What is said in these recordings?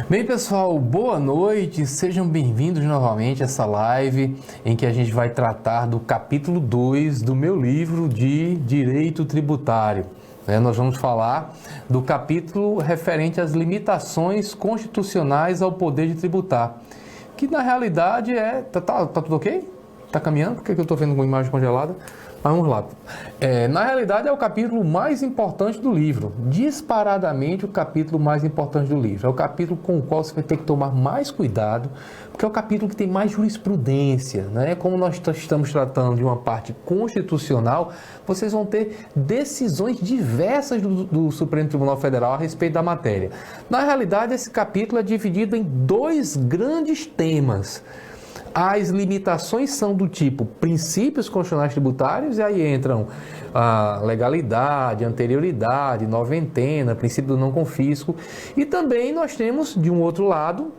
Bem, pessoal, boa noite, sejam bem-vindos novamente a essa live em que a gente vai tratar do capítulo 2 do meu livro de Direito Tributário. Nós vamos falar do capítulo referente às limitações constitucionais ao poder de tributar, que na realidade Tá tudo ok? Tá caminhando? Por que eu estou vendo uma imagem congelada? Vamos lá. Na realidade é o capítulo mais importante do livro, disparadamente o capítulo mais importante do livro. É o capítulo com o qual você vai ter que tomar mais cuidado, porque é o capítulo que tem mais jurisprudência, né? Como nós estamos tratando de uma parte constitucional, vocês vão ter decisões diversas do Supremo Tribunal Federal a respeito da matéria. Na realidade, esse capítulo é dividido em dois grandes temas. As limitações são do tipo princípios constitucionais tributários, e aí entram a legalidade, anterioridade, noventena, princípio do não confisco. E também nós temos, de um outro lado,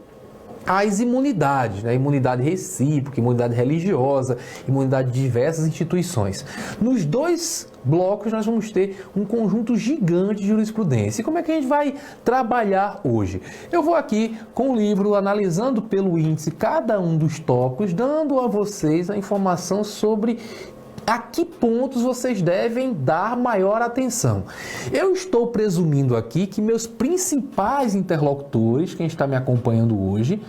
as imunidades, né? Imunidade recíproca, imunidade religiosa, imunidade de diversas instituições. Nos dois blocos nós vamos ter um conjunto gigante de jurisprudência. E como é que a gente vai trabalhar hoje? Eu vou aqui com o livro, analisando pelo índice cada um dos tópicos, dando a vocês a informação sobre a que pontos vocês devem dar maior atenção. Eu estou presumindo aqui que meus principais interlocutores, quem está me acompanhando hoje,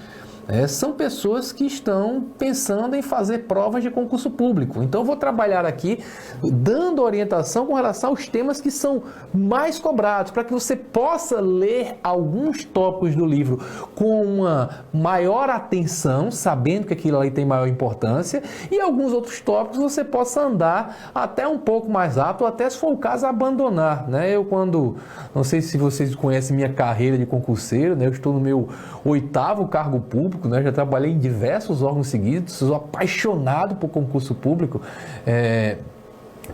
são pessoas que estão pensando em fazer provas de concurso público. Então eu vou trabalhar aqui dando orientação com relação aos temas que são mais cobrados, para que você possa ler alguns tópicos do livro com uma maior atenção, sabendo que aquilo ali tem maior importância, e alguns outros tópicos você possa andar até um pouco mais rápido, ou até, se for o caso, abandonar, né? Não sei se vocês conhecem minha carreira de concurseiro, né? Eu estou no meu 8º cargo público, né? Já trabalhei em diversos órgãos seguidos, sou apaixonado por concurso público,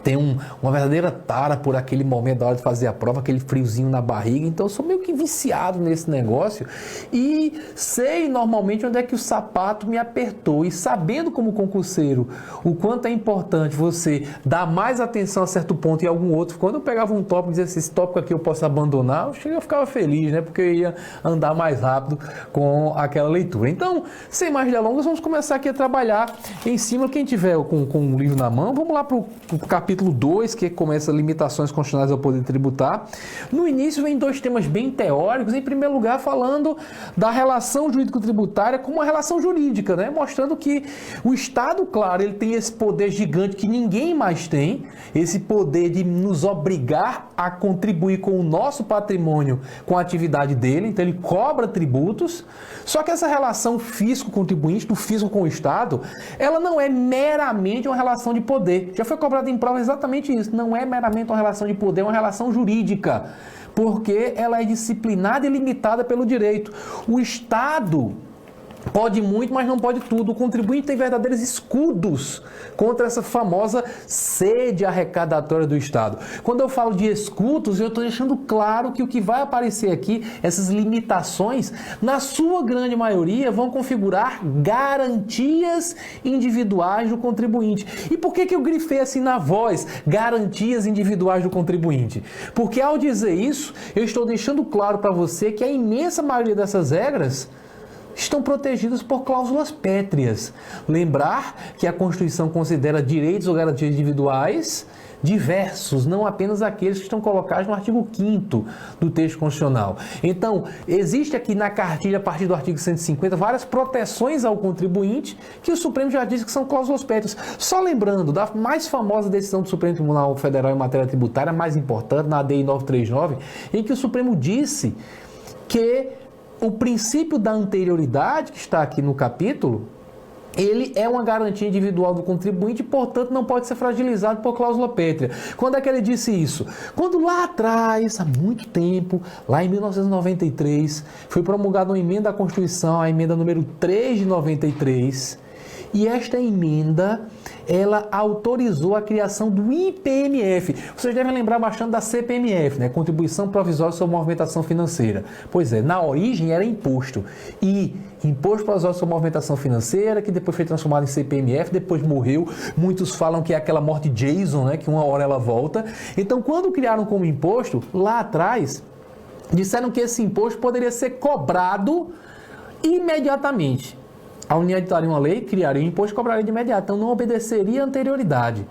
tenho uma verdadeira tara por aquele momento da hora de fazer a prova, aquele friozinho na barriga. Então eu sou meio que viciado nesse negócio e sei normalmente onde é que o sapato me apertou. E sabendo como concurseiro o quanto é importante você dar mais atenção a certo ponto e algum outro, quando eu pegava um tópico e dizia assim, esse tópico aqui eu posso abandonar, eu ficava feliz, né? Porque eu ia andar mais rápido com aquela leitura. Então, sem mais delongas, vamos começar aqui a trabalhar em cima. Quem tiver com o livro na mão, vamos lá para o capítulo 2, que começa limitações constitucionais ao poder tributar. No início vem dois temas bem teóricos. Em primeiro lugar, falando da relação jurídico-tributária como uma relação jurídica, né? Mostrando que o Estado, claro, ele tem esse poder gigante que ninguém mais tem, esse poder de nos obrigar a contribuir com o nosso patrimônio com a atividade dele, então ele cobra tributos. Só que essa relação fisco-contribuinte, do fisco com o Estado, ela não é meramente uma relação de poder. Já foi cobrado em prova exatamente isso. Não é meramente uma relação de poder, é uma relação jurídica, porque ela é disciplinada e limitada pelo direito. O Estado pode muito, mas não pode tudo. O contribuinte tem verdadeiros escudos contra essa famosa sede arrecadatória do Estado. Quando eu falo de escudos, eu estou deixando claro que o que vai aparecer aqui, essas limitações, na sua grande maioria, vão configurar garantias individuais do contribuinte. E por que eu grifei assim na voz, garantias individuais do contribuinte? Porque ao dizer isso, eu estou deixando claro para você que a imensa maioria dessas regras estão protegidas por cláusulas pétreas. Lembrar que a Constituição considera direitos ou garantias individuais diversos, não apenas aqueles que estão colocados no artigo 5º do texto constitucional. Então, existe aqui na cartilha, a partir do artigo 150, várias proteções ao contribuinte que o Supremo já disse que são cláusulas pétreas. Só lembrando da mais famosa decisão do Supremo Tribunal Federal em matéria tributária, mais importante, na ADI 939, em que o Supremo disse que o princípio da anterioridade, que está aqui no capítulo, ele é uma garantia individual do contribuinte e, portanto, não pode ser fragilizado por cláusula pétrea. Quando é que ele disse isso? Quando lá atrás, há muito tempo, lá em 1993, foi promulgada uma emenda à Constituição, a emenda número 3 de 93, e esta emenda, ela autorizou a criação do IPMF. Vocês devem lembrar bastante da CPMF, né? Contribuição Provisória sobre Movimentação Financeira. Pois é, na origem era imposto. E Imposto Provisório sobre Movimentação Financeira, que depois foi transformado em CPMF, depois morreu. Muitos falam que é aquela morte Jason, né? Que uma hora ela volta. Então, quando criaram como imposto, lá atrás, disseram que esse imposto poderia ser cobrado imediatamente. A União editaria uma lei, criaria um imposto e cobraria de imediato, então não obedeceria à anterioridade.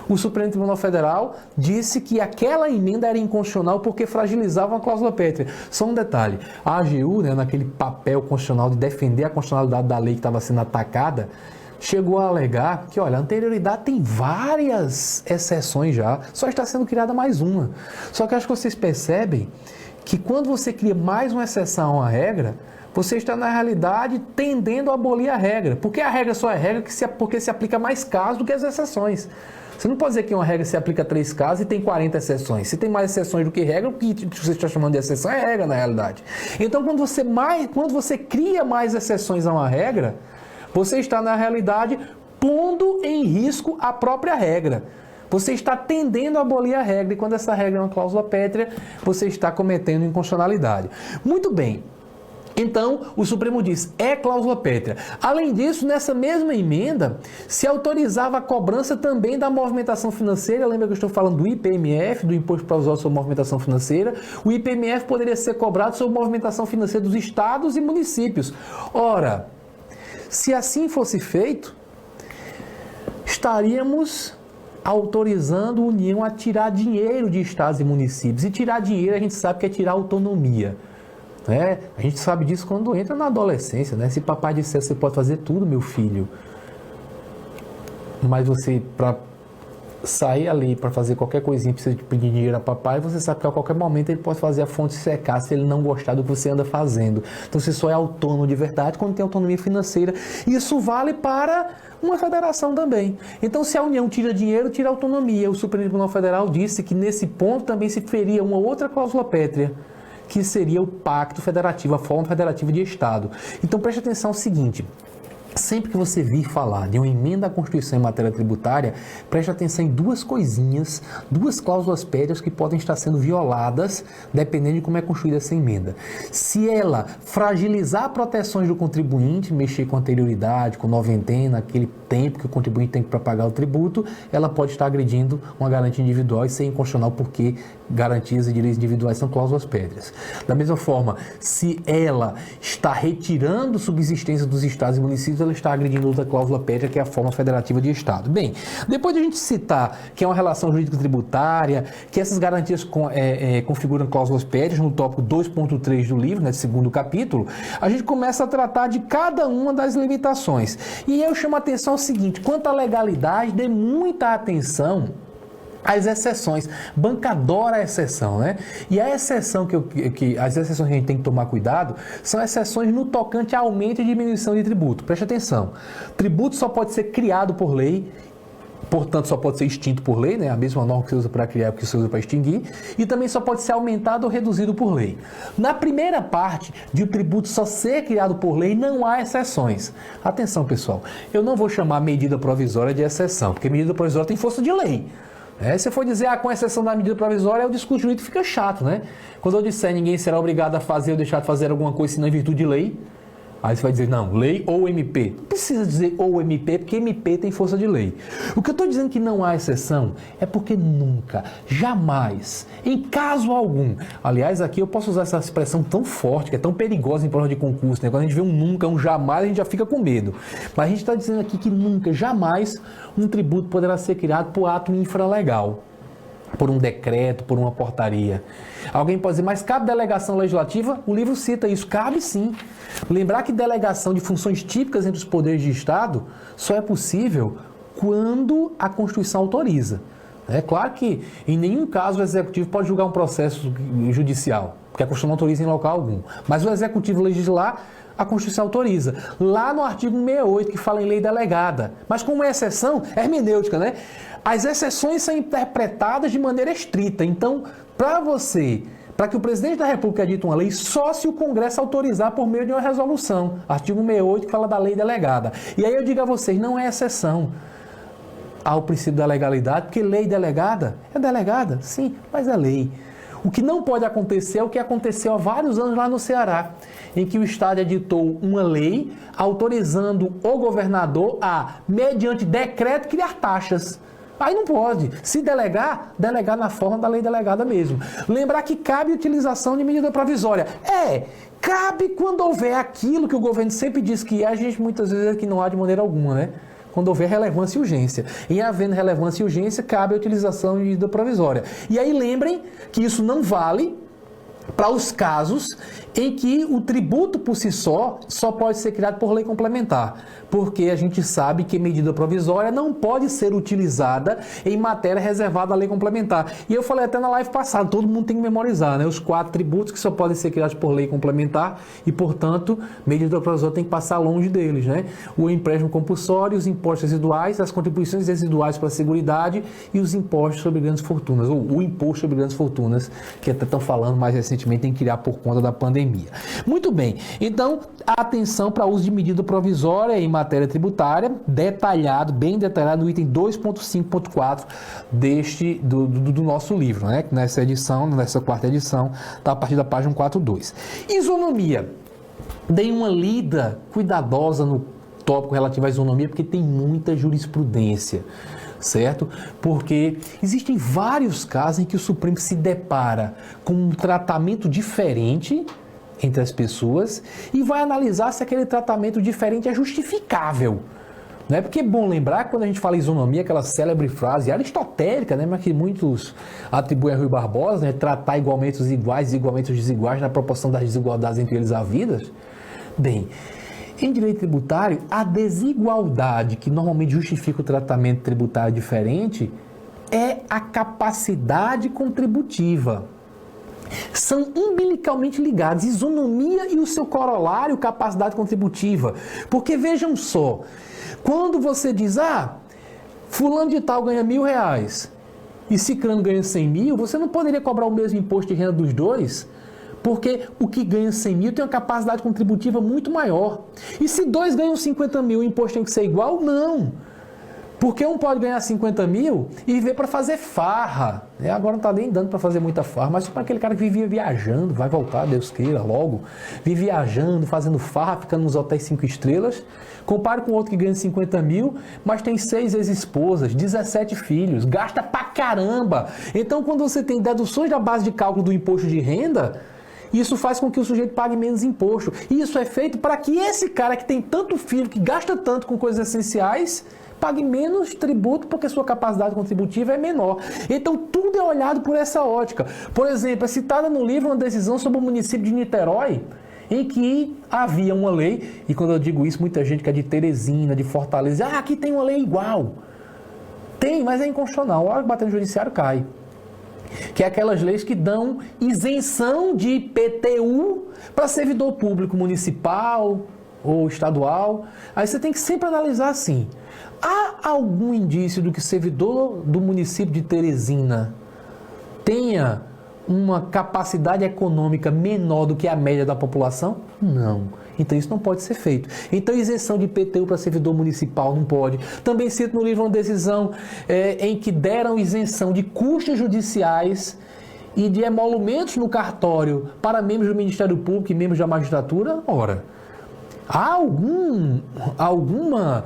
O Supremo Tribunal Federal disse que aquela emenda era inconstitucional porque fragilizava uma cláusula pétrea. Só um detalhe, a AGU, né, naquele papel constitucional de defender a constitucionalidade da lei que estava sendo atacada, chegou a alegar que, olha, a anterioridade tem várias exceções já, só está sendo criada mais uma. Só que acho que vocês percebem que quando você cria mais uma exceção a uma regra, você está, na realidade, tendendo a abolir a regra. Porque a regra só é regra porque se aplica mais casos do que as exceções. Você não pode dizer que uma regra se aplica a 3 casos e tem 40 exceções. Se tem mais exceções do que regra, o que você está chamando de exceção é regra, na realidade. Então, quando você cria mais exceções a uma regra, você está, na realidade, pondo em risco a própria regra. Você está tendendo a abolir a regra, e quando essa regra é uma cláusula pétrea, você está cometendo inconstitucionalidade. Muito bem. Então, o Supremo diz, é cláusula pétrea. Além disso, nessa mesma emenda, se autorizava a cobrança também da movimentação financeira. Lembra que eu estou falando do IPMF, do Imposto Provisório sobre Movimentação Financeira? O IPMF poderia ser cobrado sobre movimentação financeira dos estados e municípios. Ora, se assim fosse feito, estaríamos autorizando a União a tirar dinheiro de estados e municípios. E tirar dinheiro a gente sabe que é tirar autonomia. A gente sabe disso quando entra na adolescência, né? Se papai disser, você pode fazer tudo, meu filho, mas você, para sair ali, para fazer qualquer coisinha, precisa de pedir dinheiro a papai, você sabe que a qualquer momento ele pode fazer a fonte secar se ele não gostar do que você anda fazendo. Então você só é autônomo de verdade quando tem autonomia financeira. Isso vale para uma federação também. Então, se a União tira dinheiro, tira autonomia. O Supremo Tribunal Federal disse que nesse ponto também se feria uma outra cláusula pétrea, que seria o pacto federativo, a forma federativa de Estado. Então preste atenção ao seguinte, sempre que você vir falar de uma emenda à Constituição em matéria tributária, preste atenção em duas coisinhas, duas cláusulas pétreas que podem estar sendo violadas dependendo de como é construída essa emenda. Se ela fragilizar proteções do contribuinte, mexer com anterioridade, com noventena, aquele tempo que o contribuinte tem para pagar o tributo, ela pode estar agredindo uma garantia individual e ser inconstitucional porque garantias e direitos individuais são cláusulas pétreas. Da mesma forma, se ela está retirando subsistência dos estados e municípios, ela está agredindo outra cláusula pétrea, que é a forma federativa de Estado. Bem, depois de a gente citar que é uma relação jurídica tributária, que essas garantias configuram cláusulas pétreas no tópico 2.3 do livro, né, segundo capítulo, a gente começa a tratar de cada uma das limitações. E eu chamo a atenção ao seguinte, quanto à legalidade, dê muita atenção as exceções. Banca adora a exceção, né? E a exceção as exceções que a gente tem que tomar cuidado são exceções no tocante a aumento e diminuição de tributo. Preste atenção. Tributo só pode ser criado por lei, portanto só pode ser extinto por lei, né? A mesma norma que você usa para criar que você usa para extinguir, e também só pode ser aumentado ou reduzido por lei. Na primeira parte de o tributo só ser criado por lei, não há exceções. Atenção, pessoal, eu não vou chamar medida provisória de exceção, porque medida provisória tem força de lei. Se for dizer, com exceção da medida provisória, o discurso jurídico fica chato, né? Quando eu disser ninguém será obrigado a fazer ou deixar de fazer alguma coisa senão em virtude de lei, aí você vai dizer, não, lei ou MP. Não precisa dizer ou MP, porque MP tem força de lei. O que eu estou dizendo que não há exceção é porque nunca, jamais, em caso algum, aliás, aqui eu posso usar essa expressão tão forte, que é tão perigosa em prova de concurso, né? Quando a gente vê um nunca, um jamais, a gente já fica com medo. Mas a gente está dizendo aqui que nunca, jamais, um tributo poderá ser criado por ato infralegal, por um decreto, por uma portaria. Alguém pode dizer, mas cabe delegação legislativa? O livro cita isso, cabe sim. Lembrar que delegação de funções típicas entre os poderes de Estado só é possível quando a Constituição autoriza. É claro que em nenhum caso o Executivo pode julgar um processo judicial, porque a Constituição não autoriza em local algum. Mas o Executivo legislar, a Constituição autoriza. Lá no artigo 68, que fala em lei delegada. Mas como é exceção, é hermenêutica, né? As exceções são interpretadas de maneira estrita. Então, para que o presidente da República edite uma lei, só se o Congresso autorizar por meio de uma resolução. Artigo 68, que fala da lei delegada. E aí eu digo a vocês, não é exceção ao princípio da legalidade, porque lei delegada é delegada, sim, mas é lei. O que não pode acontecer é o que aconteceu há vários anos lá no Ceará, em que o Estado editou uma lei autorizando o governador a, mediante decreto, criar taxas. Aí não pode. Se delegar, delegar na forma da lei delegada mesmo. Lembrar que cabe utilização de medida provisória. Cabe quando houver aquilo que o governo sempre diz que a gente muitas vezes é que não há de maneira alguma, né? Quando houver relevância e urgência. Em havendo relevância e urgência, cabe a utilização de medida provisória. E aí lembrem que isso não vale para os casos em que o tributo por si só pode ser criado por lei complementar, porque a gente sabe que medida provisória não pode ser utilizada em matéria reservada à lei complementar. E eu falei até na live passada, todo mundo tem que memorizar, né? Os 4 tributos que só podem ser criados por lei complementar e, portanto, medida provisória tem que passar longe deles, né? O empréstimo compulsório, os impostos residuais, as contribuições residuais para a Seguridade e os impostos sobre grandes fortunas, ou o imposto sobre grandes fortunas, que até estão falando mais recentemente tem que criar por conta da pandemia. Muito bem, então atenção para uso de medida provisória em matéria tributária, bem detalhado no item 2.5.4 do nosso livro, né? Nessa edição, nessa 4ª edição, está a partir da página 142. Isonomia. Dei uma lida cuidadosa no tópico relativo à isonomia, porque tem muita jurisprudência, certo? Porque existem vários casos em que o Supremo se depara com um tratamento diferente entre as pessoas e vai analisar se aquele tratamento diferente é justificável. Não é porque é bom lembrar que quando a gente fala isonomia, aquela célebre frase aristotélica, né, mas que muitos atribuem a Rui Barbosa, né, tratar igualmente os iguais e igualmente os desiguais na proporção das desigualdades entre eles havidas. Bem, em direito tributário, a desigualdade que normalmente justifica o tratamento tributário diferente é a capacidade contributiva. São umbilicalmente ligados, isonomia e o seu corolário, capacidade contributiva. Porque vejam só, quando você diz, fulano de tal ganha R$1.000 e ciclano ganha 100 mil, você não poderia cobrar o mesmo imposto de renda dos dois? Porque o que ganha 100 mil tem uma capacidade contributiva muito maior. E se dois ganham 50 mil, o imposto tem que ser igual? Não. Porque um pode ganhar 50 mil e viver para fazer farra. Agora não está nem dando para fazer muita farra, mas para aquele cara que vivia viajando, vai voltar, Deus queira, logo, vive viajando, fazendo farra, ficando nos hotéis 5 estrelas. Compare com outro que ganha 50 mil, mas tem 6 ex-esposas, 17 filhos, gasta pra caramba. Então, quando você tem deduções da base de cálculo do imposto de renda, isso faz com que o sujeito pague menos imposto. E isso é feito para que esse cara que tem tanto filho, que gasta tanto com coisas essenciais, pague menos tributo porque sua capacidade contributiva é menor. Então, tudo é olhado por essa ótica. Por exemplo, é citada no livro uma decisão sobre o município de Niterói, em que havia uma lei, e quando eu digo isso, muita gente que é de Teresina, de Fortaleza, aqui tem uma lei igual. Tem, mas é inconstitucional. A hora que bater no judiciário, cai. Que é aquelas leis que dão isenção de IPTU para servidor público municipal ou estadual. Aí você tem que sempre analisar assim. Há algum indício do que servidor do município de Teresina tenha uma capacidade econômica menor do que a média da população? Não. Então isso não pode ser feito. Então isenção de IPTU para servidor municipal não pode. Também cito no livro uma decisão em que deram isenção de custos judiciais e de emolumentos no cartório para membros do Ministério Público e membros da magistratura. Ora, há alguma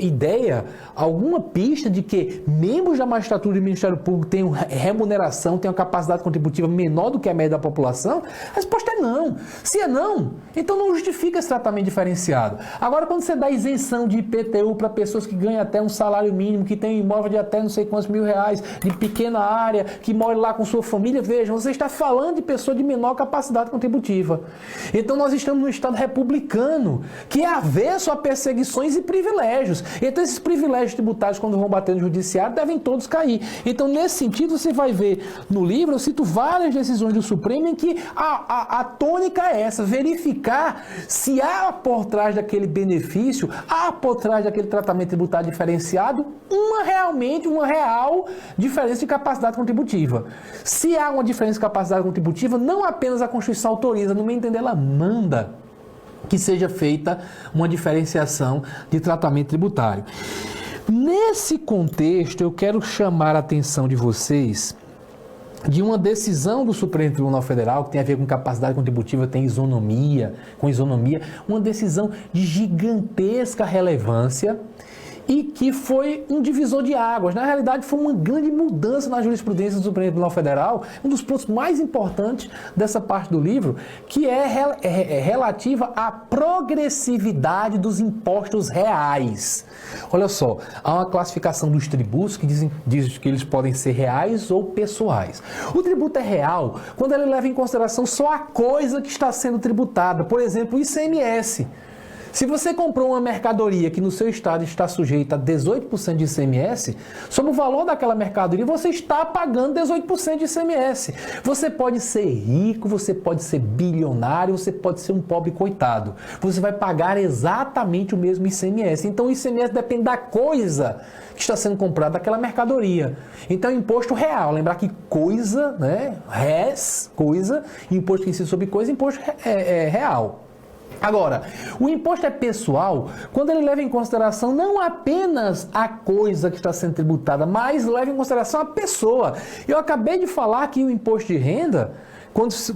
ideia, alguma pista de que membros da magistratura e do Ministério Público tenham remuneração, tenham capacidade contributiva menor do que a média da população? A resposta é não. Se é não, então não justifica esse tratamento diferenciado. Agora, quando você dá isenção de IPTU para pessoas que ganham até um salário mínimo, que tem um imóvel de até não sei quantos R$1.000, de pequena área, que mora lá com sua família, vejam, você está falando de pessoa de menor capacidade contributiva. Então nós estamos num Estado republicano que é avesso a perseguições e privilégios. Então esses privilégios tributários, quando vão bater no judiciário, devem todos cair. Então nesse sentido, você vai ver no livro, eu cito várias decisões do Supremo em que a tônica é essa, verificar se há por trás daquele benefício, há por trás daquele tratamento tributário diferenciado, uma real diferença de capacidade contributiva. Se há uma diferença de capacidade contributiva, não apenas a Constituição autoriza, no meu entender, ela manda que seja feita uma diferenciação de tratamento tributário. Nesse contexto, eu quero chamar a atenção de vocês de uma decisão do Supremo Tribunal Federal que tem a ver com capacidade contributiva, tem isonomia, uma decisão de gigantesca relevância e que foi um divisor de águas. Na realidade, foi uma grande mudança na jurisprudência do Supremo Tribunal Federal, um dos pontos mais importantes dessa parte do livro, que é relativa à progressividade dos impostos reais. Olha só, há uma classificação dos tributos que diz que eles podem ser reais ou pessoais. O tributo é real quando ele leva em consideração só a coisa que está sendo tributada, por exemplo, o ICMS. Se você comprou uma mercadoria que no seu estado está sujeita a 18% de ICMS, sobre o valor daquela mercadoria você está pagando 18% de ICMS. Você pode ser rico, você pode ser bilionário, você pode ser um pobre coitado. Você vai pagar exatamente o mesmo ICMS. Então o ICMS depende da coisa que está sendo comprada, daquela mercadoria. Então é imposto real. Lembrar que coisa, né? Res, coisa, imposto que incide sobre coisa, imposto real. Agora, o imposto é pessoal quando ele leva em consideração não apenas a coisa que está sendo tributada, mas leva em consideração a pessoa. Eu acabei de falar que o imposto de renda,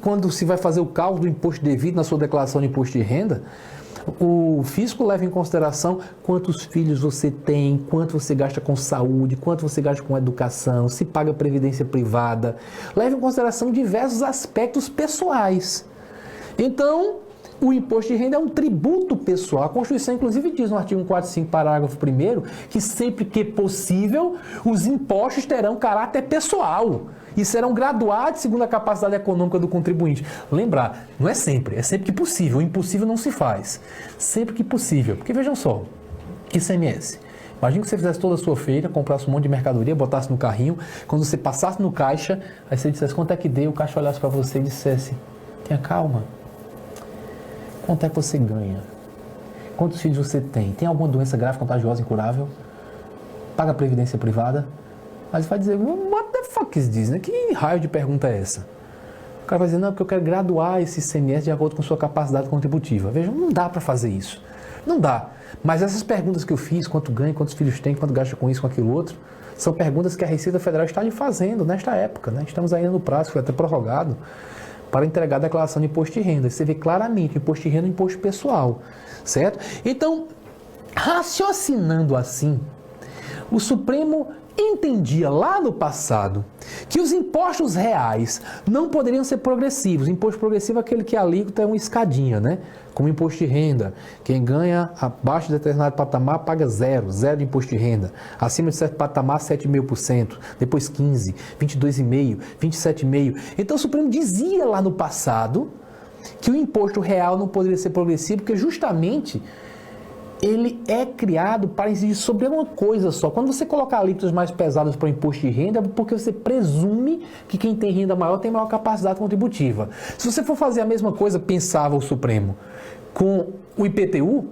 quando se vai fazer o cálculo do imposto devido na sua declaração de imposto de renda, o fisco leva em consideração quantos filhos você tem, quanto você gasta com saúde, quanto você gasta com educação, se paga previdência privada. Leva em consideração diversos aspectos pessoais. Então, o imposto de renda é um tributo pessoal. A Constituição, inclusive, diz no artigo 145, parágrafo 1º, que sempre que possível, os impostos terão caráter pessoal e serão graduados segundo a capacidade econômica do contribuinte. Lembrar, não é sempre que possível. O impossível não se faz. Sempre que possível. Porque vejam só, ICMS. Imagina que você fizesse toda a sua feira, comprasse um monte de mercadoria, botasse no carrinho, quando você passasse no caixa, aí você dissesse quanto é que deu, o caixa olhasse para você e dissesse, tenha calma. Quanto é que você ganha? Quantos filhos você tem? Tem alguma doença grave, contagiosa, incurável? Paga a previdência privada? Aí você vai dizer, what the fuck is this? Que raio de pergunta é essa? O cara vai dizer, não, porque eu quero graduar esse ICMS de acordo com sua capacidade contributiva. Veja, não dá para fazer isso. Não dá. Mas essas perguntas que eu fiz, quanto ganha, quantos filhos tem, quanto gasta com isso, com aquilo outro, são perguntas que a Receita Federal está lhe fazendo nesta época, né? Estamos ainda no prazo, foi até prorrogado, para entregar a declaração de imposto de renda. Você vê claramente, imposto de renda é imposto pessoal, certo? Então, raciocinando assim, o Supremo entendia lá no passado que os impostos reais não poderiam ser progressivos. Imposto progressivo é aquele que a alíquota é uma escadinha, né? Como imposto de renda. Quem ganha abaixo de determinado patamar paga zero de imposto de renda. Acima de certo patamar, 7,5%. Depois 15%, 22,5%, 27,5%. Então o Supremo dizia lá no passado que o imposto real não poderia ser progressivo, porque justamente ele é criado para incidir sobre uma coisa só. Quando você coloca alíquotas mais pesadas para o imposto de renda, é porque você presume que quem tem renda maior tem maior capacidade contributiva. Se você for fazer a mesma coisa, pensava o Supremo, com o IPTU,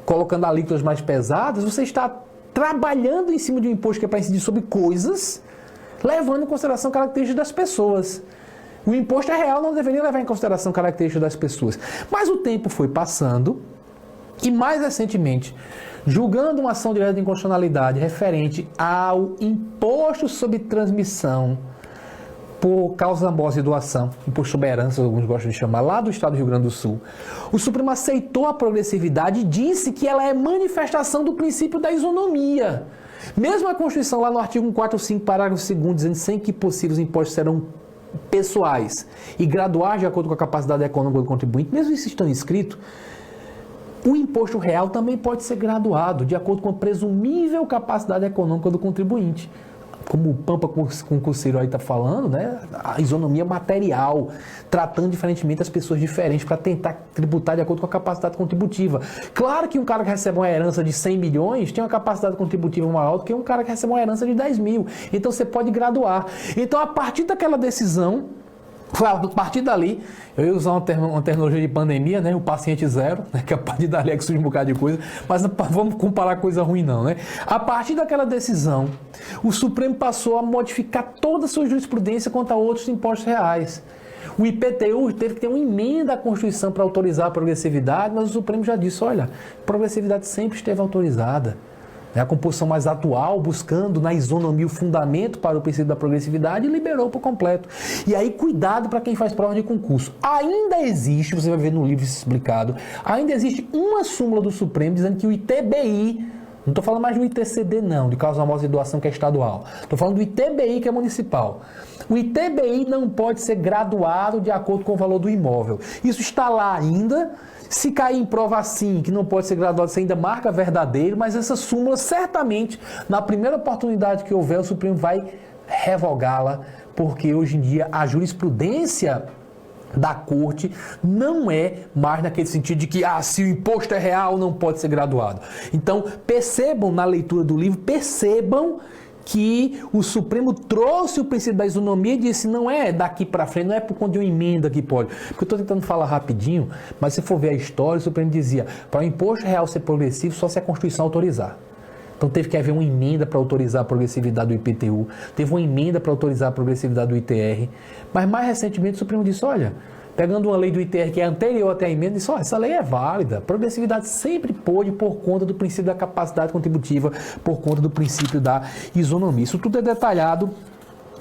colocando alíquotas mais pesadas, você está trabalhando em cima de um imposto que é para incidir sobre coisas, levando em consideração características das pessoas. O imposto é real, não deveria levar em consideração características das pessoas. Mas o tempo foi passando, e mais recentemente, julgando uma ação direta de inconstitucionalidade referente ao imposto sobre transmissão por causa da morte e doação, imposto sobre herança, alguns gostam de chamar, lá do estado do Rio Grande do Sul, o Supremo aceitou a progressividade e disse que ela é manifestação do princípio da isonomia. Mesmo a Constituição, lá no artigo 145, parágrafo 2º, dizendo sempre que possível os impostos serão pessoais e graduais de acordo com a capacidade econômica do contribuinte, mesmo isso estando escrito, o imposto real também pode ser graduado de acordo com a presumível capacidade econômica do contribuinte. Como o Pampa Concurseiro aí está falando, né? A isonomia material, tratando diferentemente as pessoas diferentes para tentar tributar de acordo com a capacidade contributiva. Claro que um cara que recebe uma herança de 100 milhões tem uma capacidade contributiva maior do que um cara que recebe uma herança de 10 mil. Então você pode graduar. Então a partir daquela decisão, a partir dali, eu ia usar uma terminologia de pandemia, né? O paciente zero, né? Que a partir dali é que surge um bocado de coisa, mas não vamos comparar coisa ruim não, né? A partir daquela decisão, o Supremo passou a modificar toda a sua jurisprudência quanto a outros impostos reais. O IPTU teve que ter uma emenda à Constituição para autorizar a progressividade, mas o Supremo já disse, olha, a progressividade sempre esteve autorizada. A composição mais atual, buscando na isonomia o fundamento para o princípio da progressividade, liberou por completo. E aí, cuidado para quem faz prova de concurso. Ainda existe, você vai ver no livro explicado, ainda existe uma súmula do Supremo dizendo que o ITBI Não estou falando mais do ITCD não, de causa morte e doação que é estadual. Estou falando do ITBI que é municipal. O ITBI não pode ser graduado de acordo com o valor do imóvel. Isso está lá ainda. Se cair em prova assim, que não pode ser graduado, você ainda marca verdadeiro, mas essa súmula certamente, na primeira oportunidade que houver, o Supremo vai revogá-la, porque hoje em dia a jurisprudência da corte não é mais naquele sentido de que se o imposto é real não pode ser graduado. Então percebam na leitura do livro, percebam que o Supremo trouxe o princípio da isonomia e disse não é daqui para frente, não é por conta de uma emenda que pode. Porque eu estou tentando falar rapidinho, mas se for ver a história, o Supremo dizia para o imposto real ser progressivo só se a Constituição autorizar. Então teve que haver uma emenda para autorizar a progressividade do IPTU, teve uma emenda para autorizar a progressividade do ITR, mas mais recentemente o Supremo disse, olha, pegando uma lei do ITR que é anterior até a emenda, disse, olha, essa lei é válida, a progressividade sempre pôde por conta do princípio da capacidade contributiva, por conta do princípio da isonomia. Isso tudo é detalhado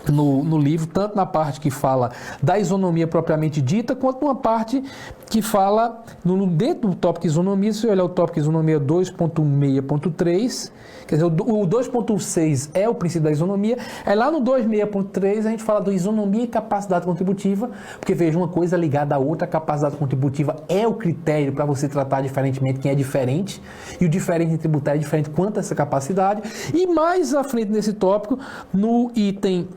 no livro, tanto na parte que fala da isonomia propriamente dita, quanto numa parte que fala, dentro do tópico isonomia, se você olhar o tópico isonomia 2.6.3, quer dizer, o 2.6 é o princípio da isonomia, lá no 2.6.3 a gente fala da isonomia e capacidade contributiva, porque veja, uma coisa ligada à outra, a capacidade contributiva é o critério para você tratar diferentemente quem é diferente, e o diferente tributário é diferente quanto a essa capacidade, e mais à frente nesse tópico, no item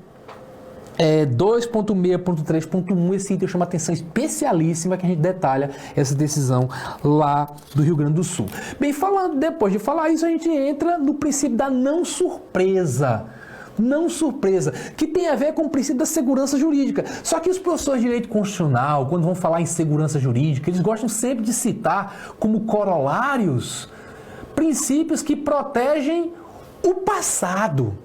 2.6.3.1, esse item chama atenção especialíssima que a gente detalha essa decisão lá do Rio Grande do Sul. Bem, depois de falar isso, a gente entra no princípio da não surpresa. Não surpresa, que tem a ver com o princípio da segurança jurídica. Só que os professores de direito constitucional, quando vão falar em segurança jurídica, eles gostam sempre de citar como corolários princípios que protegem o passado.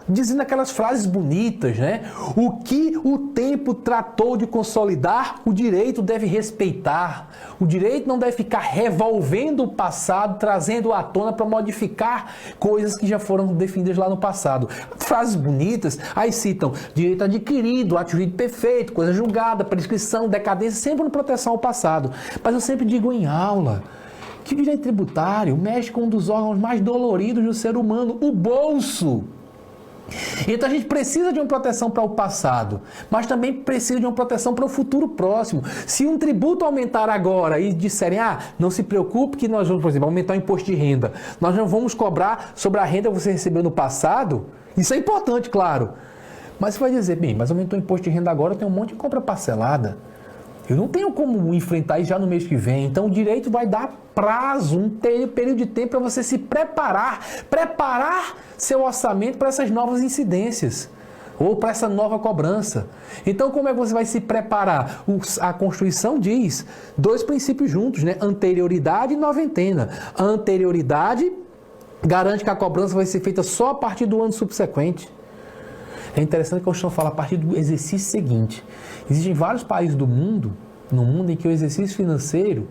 Dizendo aquelas frases bonitas, né? O que o tempo tratou de consolidar, o direito deve respeitar. O direito não deve ficar revolvendo o passado, trazendo à tona para modificar coisas que já foram definidas lá no passado. Frases bonitas, aí citam direito adquirido, ato jurídico perfeito, coisa julgada, prescrição, decadência, sempre uma proteção ao passado. Mas eu sempre digo em aula que o direito tributário mexe com um dos órgãos mais doloridos do ser humano, o bolso. Então a gente precisa de uma proteção para o passado, mas também precisa de uma proteção para o futuro próximo. Se um tributo aumentar agora e disserem, não se preocupe que nós vamos, por exemplo, aumentar o imposto de renda, nós não vamos cobrar sobre a renda que você recebeu no passado, isso é importante, claro. Mas você vai dizer, bem, mas aumentou o imposto de renda agora, eu tenho um monte de compra parcelada. Eu não tenho como enfrentar isso já no mês que vem. Então o direito vai dar prazo, um período de tempo para você se preparar seu orçamento para essas novas incidências ou para essa nova cobrança. Então como é que você vai se preparar? A Constituição diz dois princípios juntos, né? Anterioridade e noventena. A anterioridade garante que a cobrança vai ser feita só a partir do ano subsequente. É interessante que a Constituição fala a partir do exercício seguinte. Existem vários países no mundo em que o exercício financeiro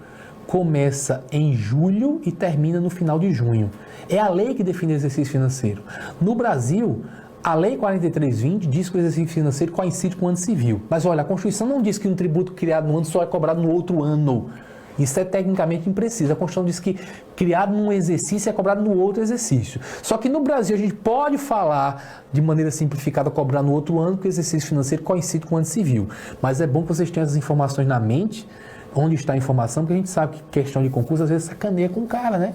começa em julho e termina no final de junho. É a lei que define o exercício financeiro. No Brasil, a Lei 4320 diz que o exercício financeiro coincide com o ano civil. Mas olha, a Constituição não diz que um tributo criado no ano só é cobrado no outro ano. Isso é tecnicamente impreciso. A Constituição diz que criado num exercício é cobrado no outro exercício. Só que no Brasil a gente pode falar de maneira simplificada cobrar no outro ano, porque o exercício financeiro coincide com o ano civil. Mas é bom que vocês tenham essas informações na mente, onde está a informação, porque a gente sabe que questão de concurso às vezes sacaneia com o cara, né?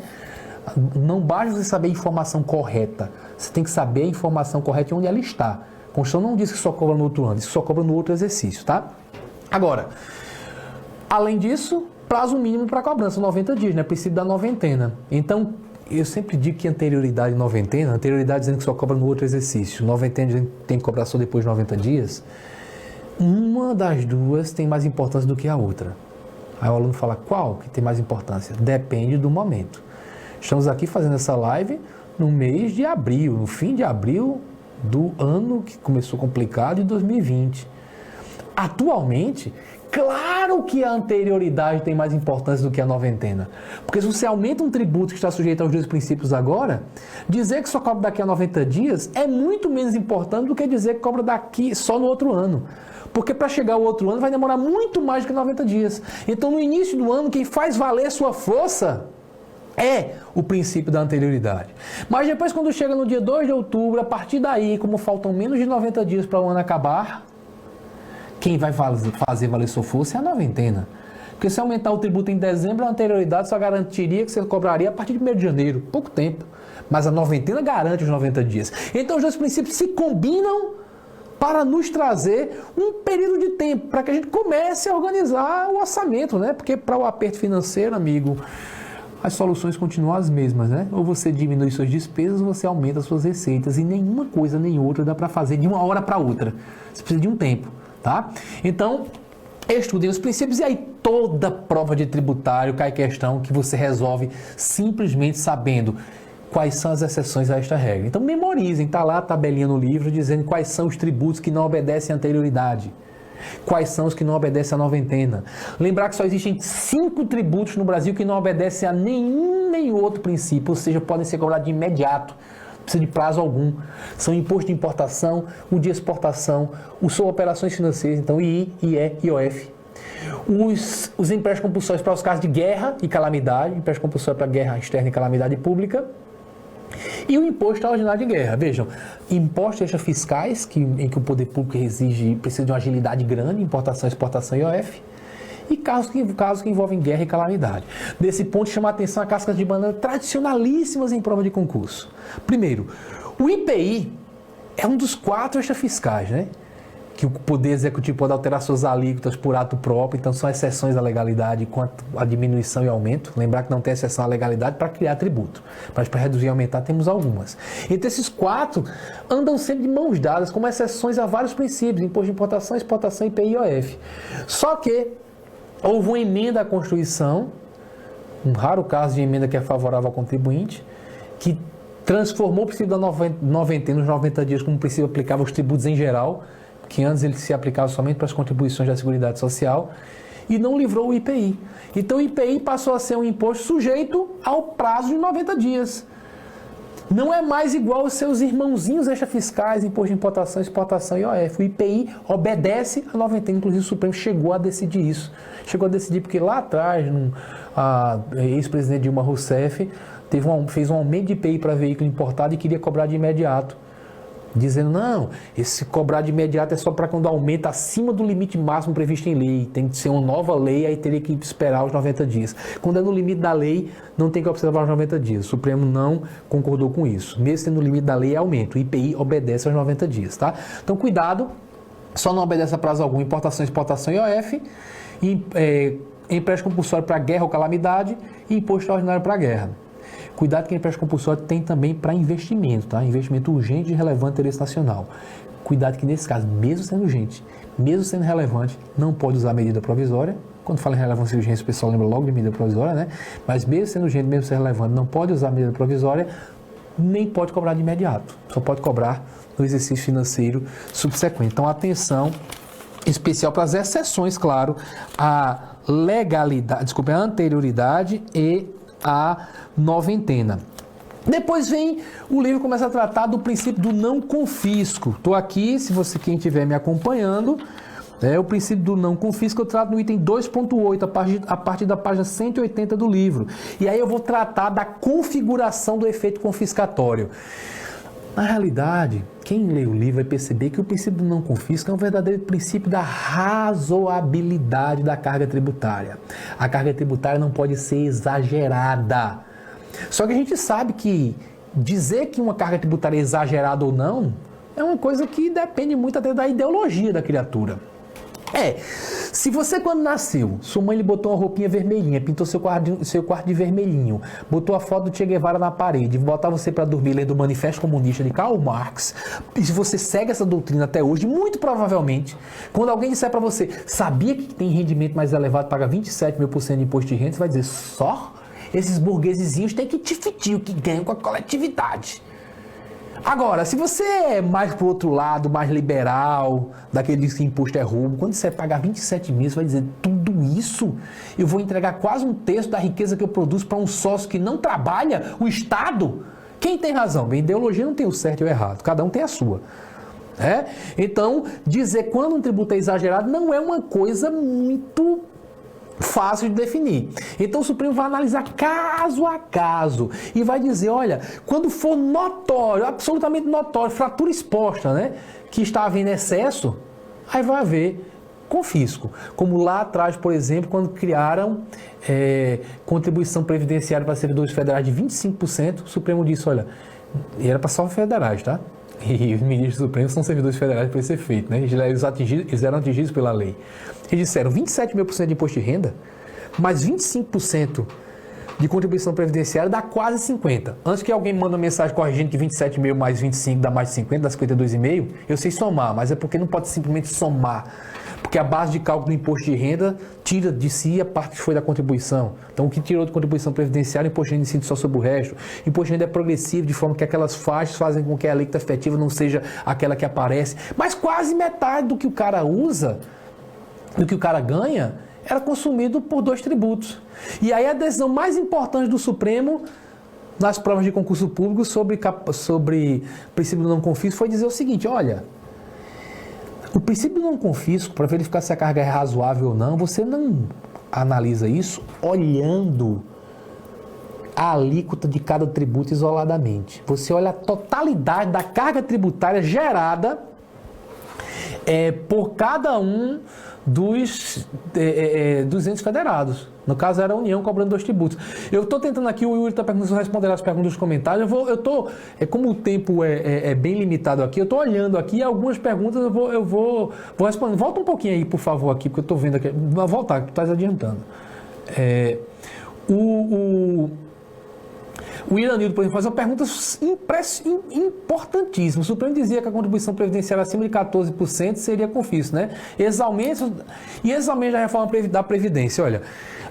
Não basta você saber a informação correta, você tem que saber a informação correta e onde ela está. A Constituição não diz que só cobra no outro ano, diz que só cobra no outro exercício, tá? Agora, além disso, prazo mínimo para cobrança, 90 dias, né? Princípio da noventena. Então, eu sempre digo que anterioridade e noventena, anterioridade dizendo que só cobra no outro exercício, noventena dizendo que tem que cobrar só depois de 90 dias, uma das duas tem mais importância do que a outra. Aí o aluno fala, qual que tem mais importância? Depende do momento. Estamos aqui fazendo essa live no mês de abril, no fim de abril do ano que começou complicado, de 2020. Atualmente, claro que a anterioridade tem mais importância do que a noventena. Porque se você aumenta um tributo que está sujeito aos dois princípios agora, dizer que só cobra daqui a 90 dias é muito menos importante do que dizer que cobra daqui só no outro ano. Porque para chegar ao outro ano vai demorar muito mais do que 90 dias. Então no início do ano, quem faz valer sua força É o princípio da anterioridade. Mas depois, quando chega no dia 2 de outubro, a partir daí, como faltam menos de 90 dias para o ano acabar, quem vai fazer valer sua força é a noventena. Porque se aumentar o tributo em dezembro, a anterioridade só garantiria que você cobraria a partir de 1º de janeiro, pouco tempo. Mas a noventena garante os 90 dias. Então os dois princípios se combinam para nos trazer um período de tempo, para que a gente comece a organizar o orçamento, né? Porque para o aperto financeiro, amigo, as soluções continuam as mesmas, né? Ou você diminui suas despesas, ou você aumenta suas receitas. E nenhuma coisa nem outra dá para fazer de uma hora para outra. Você precisa de um tempo, tá? Então, estudem os princípios e aí toda prova de tributário cai questão que você resolve simplesmente sabendo quais são as exceções a esta regra. Então memorizem, está lá a tabelinha no livro dizendo quais são os tributos que não obedecem à anterioridade. Quais são os que não obedecem à noventena. Lembrar que só existem 5 tributos no Brasil que não obedecem a nenhum nem outro princípio, ou seja, podem ser cobrados de imediato. Não precisa de prazo algum. São imposto de importação, o de exportação, são operações financeiras, então II, IE, IOF. Os empréstimos compulsórios para os casos de guerra e calamidade, empréstimo compulsório para guerra externa e calamidade pública, e o imposto extraordinário de guerra. Vejam, impostos extrafiscais, em que o poder público precisa de uma agilidade grande, importação, exportação e IOF, e casos que envolvem guerra e calamidade. Desse ponto, chama a atenção a cascas de banana tradicionalíssimas em prova de concurso. Primeiro, o IPI é um dos 4 extrafiscais, né? Que o Poder Executivo pode alterar suas alíquotas por ato próprio, então são exceções à legalidade quanto à diminuição e aumento. Lembrar que não tem exceção à legalidade para criar tributo, mas para reduzir e aumentar temos algumas. Entre esses 4, andam sempre de mãos dadas, como exceções a vários princípios, imposto de importação, exportação, IPI e IOF. Só que houve uma emenda à Constituição, um raro caso de emenda que é favorável ao contribuinte, que transformou o princípio da noventena nos 90 dias como um princípio aplicável aos tributos em geral, que antes ele se aplicava somente para as contribuições da Seguridade Social, e não livrou o IPI. Então o IPI passou a ser um imposto sujeito ao prazo de 90 dias. Não é mais igual aos seus irmãozinhos extrafiscais, imposto de importação, exportação e IOF. O IPI obedece a noventena, inclusive o Supremo chegou a decidir isso. Chegou a decidir porque lá atrás, a ex-presidente Dilma Rousseff fez um aumento de IPI para veículo importado e queria cobrar de imediato. Dizendo, não, esse cobrar de imediato é só para quando aumenta acima do limite máximo previsto em lei. Tem que ser uma nova lei, aí teria que esperar os 90 dias. Quando é no limite da lei, não tem que observar os 90 dias. O Supremo não concordou com isso. Mesmo sendo no limite da lei, é aumento. O IPI obedece aos 90 dias, tá? Então, cuidado, só não obedece a prazo algum. Importação, exportação e IOF, empréstimo compulsório para guerra ou calamidade e imposto extraordinário para guerra. Cuidado que empréstimo compulsório tem também para investimento, tá? Investimento urgente e relevante interesse nacional. Cuidado que nesse caso, mesmo sendo urgente, mesmo sendo relevante, não pode usar medida provisória. Quando fala em relevância e urgência, o pessoal lembra logo de medida provisória, né? Mas mesmo sendo urgente, mesmo sendo relevante, não pode usar medida provisória, nem pode cobrar de imediato. Só pode cobrar no exercício financeiro subsequente. Então, atenção especial para as exceções, claro, a legalidade, a anterioridade e a noventena. Depois vem, o livro começa a tratar do princípio do não confisco. Estou aqui, se você, quem estiver me acompanhando, o princípio do não confisco eu trato no item 2.8, a partir da página 180 do livro. E aí eu vou tratar da configuração do efeito confiscatório. Na realidade, quem lê o livro vai perceber que o princípio do não confisco é um verdadeiro princípio da razoabilidade da carga tributária. A carga tributária não pode ser exagerada. Só que a gente sabe que dizer que uma carga tributária é exagerada ou não é uma coisa que depende muito até da ideologia da criatura. Se você quando nasceu, sua mãe lhe botou uma roupinha vermelhinha, pintou seu quarto de vermelhinho, botou a foto do Che Guevara na parede, botar você para dormir lendo o Manifesto Comunista de Karl Marx, e se você segue essa doutrina até hoje, muito provavelmente, quando alguém disser para você, sabia que tem rendimento mais elevado, paga 27.000% de imposto de renda, você vai dizer, só esses burguesezinhos têm que tifitir o que ganham com a coletividade. Agora, se você é mais pro outro lado, mais liberal, daquele que imposto é roubo, quando você pagar 27 mil, você vai dizer, tudo isso eu vou entregar quase um terço da riqueza que eu produzo para um sócio que não trabalha, o Estado? Quem tem razão? Bem, ideologia não tem o certo e o errado, cada um tem a sua. Então, dizer quando um tributo é exagerado não é uma coisa muito fácil de definir. Então o Supremo vai analisar caso a caso e vai dizer, olha, quando for notório, absolutamente notório, fratura exposta, né, que está havendo excesso, aí vai haver confisco. Como lá atrás, por exemplo, quando criaram contribuição previdenciária para servidores federais de 25%, o Supremo disse, olha, e era para só federais, tá? E os ministros do Supremo são servidores federais para ser feito, né? Eles eram atingidos pela lei. Eles disseram 27.000% de imposto de renda, mais 25% de contribuição previdenciária dá quase 50%. Antes que alguém mande uma mensagem corrigindo que 27 mil mais 25 dá mais de 50, dá 52,5, eu sei somar, mas é porque não pode simplesmente somar. Porque a base de cálculo do imposto de renda tira de si a parte que foi da contribuição. Então, o que tirou de contribuição previdenciária, o imposto de renda incide só sobre o resto. O imposto de renda é progressivo, de forma que aquelas faixas fazem com que a alíquota efetiva não seja aquela que aparece. Mas quase metade do que o cara usa, do que o cara ganha, era consumido por 2 tributos. E aí a decisão mais importante do Supremo nas provas de concurso público sobre princípio do não confisco foi dizer o seguinte, olha, o princípio do não confisco, para verificar se a carga é razoável ou não, você não analisa isso olhando a alíquota de cada tributo isoladamente. Você olha a totalidade da carga tributária gerada por cada um dos entes federados. No caso, era a União cobrando 2 tributos. Eu estou tentando aqui, o Yuri está perguntando se eu responder as perguntas dos comentários. Como o tempo é bem limitado aqui, eu estou olhando aqui algumas perguntas, eu vou responder. Volta um pouquinho aí, por favor, aqui, porque eu estou vendo aqui. Vou voltar, tu estás adiantando. O Iranildo, por exemplo, faz uma pergunta importantíssima. O Supremo dizia que a contribuição previdenciária acima de 14% seria confisco, né? Exaumento da reforma da Previdência. Olha,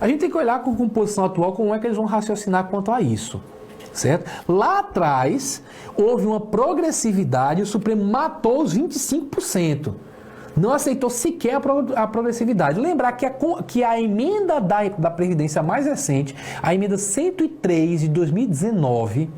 a gente tem que olhar com a composição atual como é que eles vão raciocinar quanto a isso, certo? Lá atrás, houve uma progressividade e o Supremo matou os 25%. Não aceitou sequer a progressividade. Lembrar que a emenda da Previdência mais recente, a emenda 103 de 2019,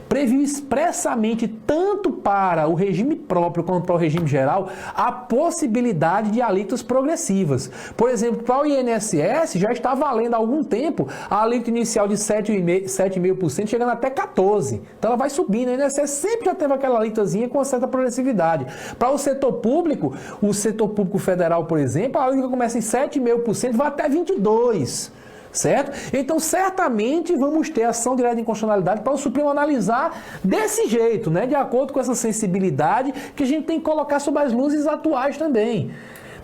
previu expressamente, tanto para o regime próprio quanto para o regime geral, a possibilidade de alíquotas progressivas. Por exemplo, para o INSS já está valendo há algum tempo a alíquota inicial de 7,5%, chegando até 14%. Então ela vai subindo. O INSS sempre já teve aquela alíquotazinha com certa progressividade. Para o setor público, o setor público federal, por exemplo, a alíquota começa em 7,5%, vai até 22%, certo? Então, certamente, vamos ter ação direta de inconstitucionalidade para o Supremo analisar desse jeito, né? De acordo com essa sensibilidade que a gente tem que colocar sob as luzes atuais também.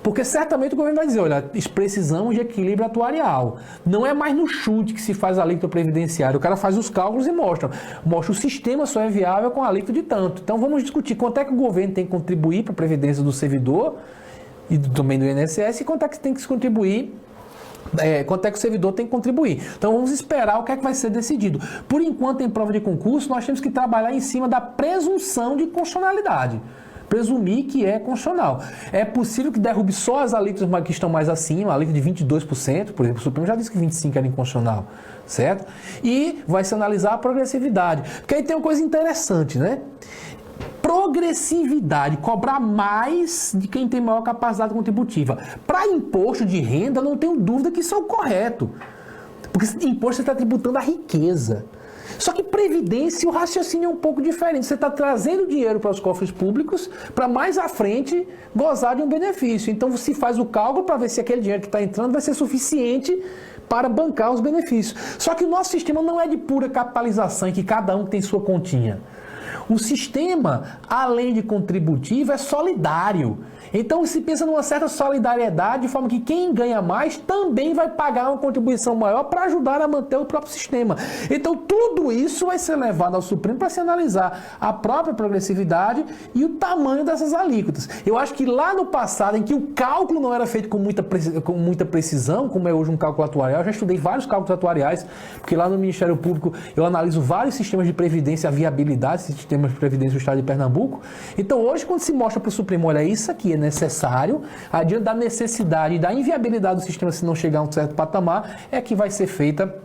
Porque certamente o governo vai dizer, olha, precisamos de equilíbrio atuarial. Não é mais no chute que se faz a alíquota previdenciária. O cara faz os cálculos e mostra o sistema só é viável com a alíquota de tanto. Então vamos discutir quanto é que o governo tem que contribuir para a previdência do servidor e também do INSS e quanto é que tem que se contribuir, quanto é que o servidor tem que contribuir. Então vamos esperar o que é que vai ser decidido. Por enquanto, em prova de concurso, nós temos que trabalhar em cima da presunção de constitucionalidade. Presumir que é constitucional. É possível que derrube só as alíquotas que estão mais acima, a alíquota de 22%, por exemplo, o Supremo já disse que 25% era inconstitucional, certo? E vai se analisar a progressividade. Porque aí tem uma coisa interessante, né? Progressividade, cobrar mais de quem tem maior capacidade contributiva. Para imposto de renda, não tenho dúvida que isso é o correto. Porque imposto você está tributando a riqueza. Só que previdência, o raciocínio é um pouco diferente. Você está trazendo dinheiro para os cofres públicos para mais à frente gozar de um benefício. Então você faz o cálculo para ver se aquele dinheiro que está entrando vai ser suficiente para bancar os benefícios. Só que o nosso sistema não é de pura capitalização, em que cada um tem sua continha. O sistema, além de contributivo, é solidário. Então se pensa numa certa solidariedade, de forma que quem ganha mais também vai pagar uma contribuição maior para ajudar a manter o próprio sistema. Então tudo isso vai ser levado ao Supremo para se analisar a própria progressividade e o tamanho dessas alíquotas. Eu acho que lá no passado, em que o cálculo não era feito com muita precisão, como é hoje um cálculo atuarial, eu já estudei vários cálculos atuariais, porque lá no Ministério Público eu analiso vários sistemas de previdência, a viabilidade desses sistemas de previdência do Estado de Pernambuco. Então hoje, quando se mostra para o Supremo, olha, isso aqui é necessário, adiante da necessidade e da inviabilidade do sistema se não chegar a um certo patamar, é que vai ser feita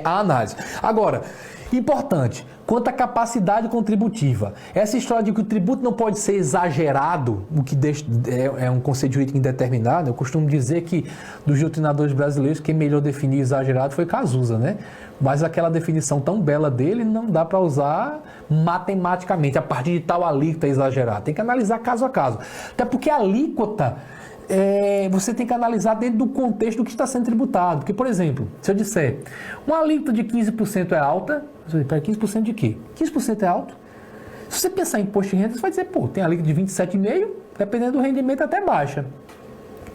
a análise. Agora, Importante, quanto à capacidade contributiva. Essa história de que o tributo não pode ser exagerado, o que é um conceito jurídico indeterminado, eu costumo dizer que dos doutrinadores brasileiros, quem melhor definiu exagerado foi Cazuza, né? Mas aquela definição tão bela dele não dá para usar matematicamente, a partir de tal alíquota exagerada. Tem que analisar caso a caso. Até porque a alíquota, você tem que analisar dentro do contexto do que está sendo tributado. Porque, por exemplo, se eu disser, uma alíquota de 15% é alta, você vai dizer, 15% de quê? 15% é alto? Se você pensar em imposto de renda, você vai dizer, pô, tem alíquota de 27,5%, dependendo do rendimento até baixa.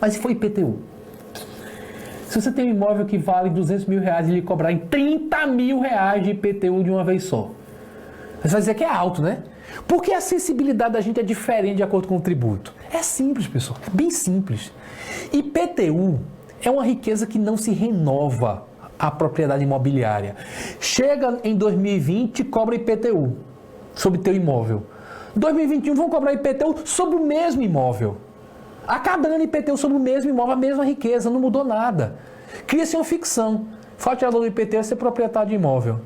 Mas se for IPTU? Se você tem um imóvel que vale R$200 mil e lhe cobrar em R$30 mil de IPTU de uma vez só, você vai dizer que é alto, né? Porque a sensibilidade da gente é diferente de acordo com o tributo. É simples, pessoal, é bem simples. IPTU é uma riqueza que não se renova a propriedade imobiliária. Chega em 2020 e cobra IPTU sobre teu imóvel. 2021 vão cobrar IPTU sobre o mesmo imóvel. A cada ano IPTU sobre o mesmo imóvel, a mesma riqueza, não mudou nada. Cria-se uma ficção. Fatiador do IPTU é ser proprietário de imóvel.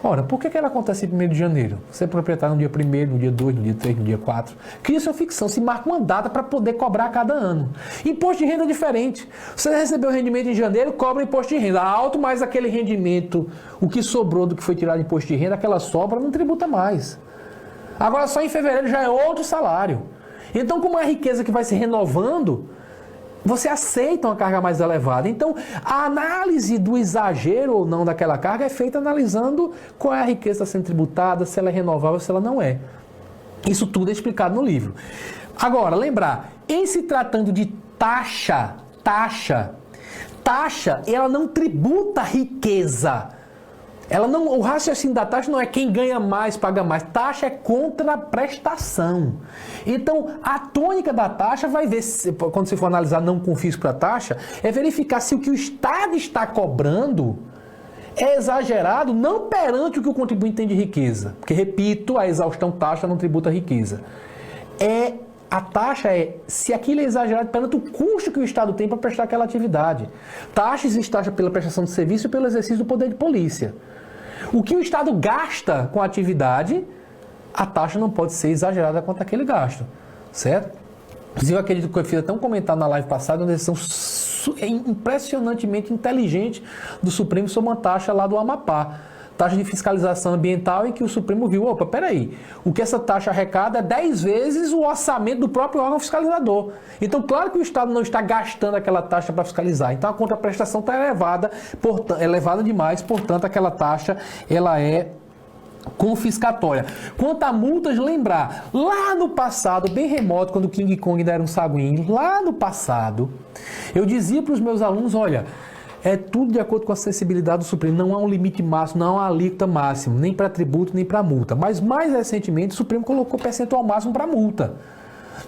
Ora, por que ela acontece em 1º de janeiro? Ser proprietário no dia 1º, no dia 2, no dia 3, no dia 4. Cria-se uma ficção, se marca uma data para poder cobrar a cada ano. Imposto de renda é diferente. Você recebeu rendimento em janeiro, cobra imposto de renda alto, mas aquele rendimento, o que sobrou do que foi tirado de imposto de renda, aquela sobra não tributa mais. Agora só em fevereiro já é outro salário. Então, como é a riqueza que vai se renovando, você aceita uma carga mais elevada. Então, a análise do exagero ou não daquela carga é feita analisando qual é a riqueza que está sendo tributada, se ela é renovável, se ela não é. Isso tudo é explicado no livro. Agora, lembrar, em se tratando de taxa, ela não tributa riqueza. O raciocínio da taxa não é quem ganha mais, paga mais. Taxa é contraprestação. Então, a tônica da taxa vai ver, quando você for analisar não confisco para taxa, é verificar se o que o Estado está cobrando é exagerado, não perante o que o contribuinte tem de riqueza. Porque, repito, a exaustão taxa não tributa riqueza. A taxa é se aquilo é exagerado perante o custo que o Estado tem para prestar aquela atividade. Taxa existe taxa pela prestação de serviço e pelo exercício do poder de polícia. O que o Estado gasta com a atividade, a taxa não pode ser exagerada quanto àquele gasto, certo? Inclusive, eu acredito que eu fiz até um comentário na live passada, uma decisão impressionantemente inteligente do Supremo sobre uma taxa lá do Amapá. Taxa de fiscalização ambiental em que o Supremo viu, opa, peraí, o que essa taxa arrecada é 10 vezes o orçamento do próprio órgão fiscalizador. Então, claro que o Estado não está gastando aquela taxa para fiscalizar. Então, a contraprestação está elevada demais, portanto, aquela taxa ela é confiscatória. Quanto a multas, lembrar, lá no passado, bem remoto, quando o King Kong ainda era um saguinho, lá no passado, eu dizia para os meus alunos, olha, é tudo de acordo com a sensibilidade do Supremo. Não há um limite máximo, não há uma alíquota máxima, nem para tributo, nem para multa. Mas, mais recentemente, o Supremo colocou percentual máximo para multa.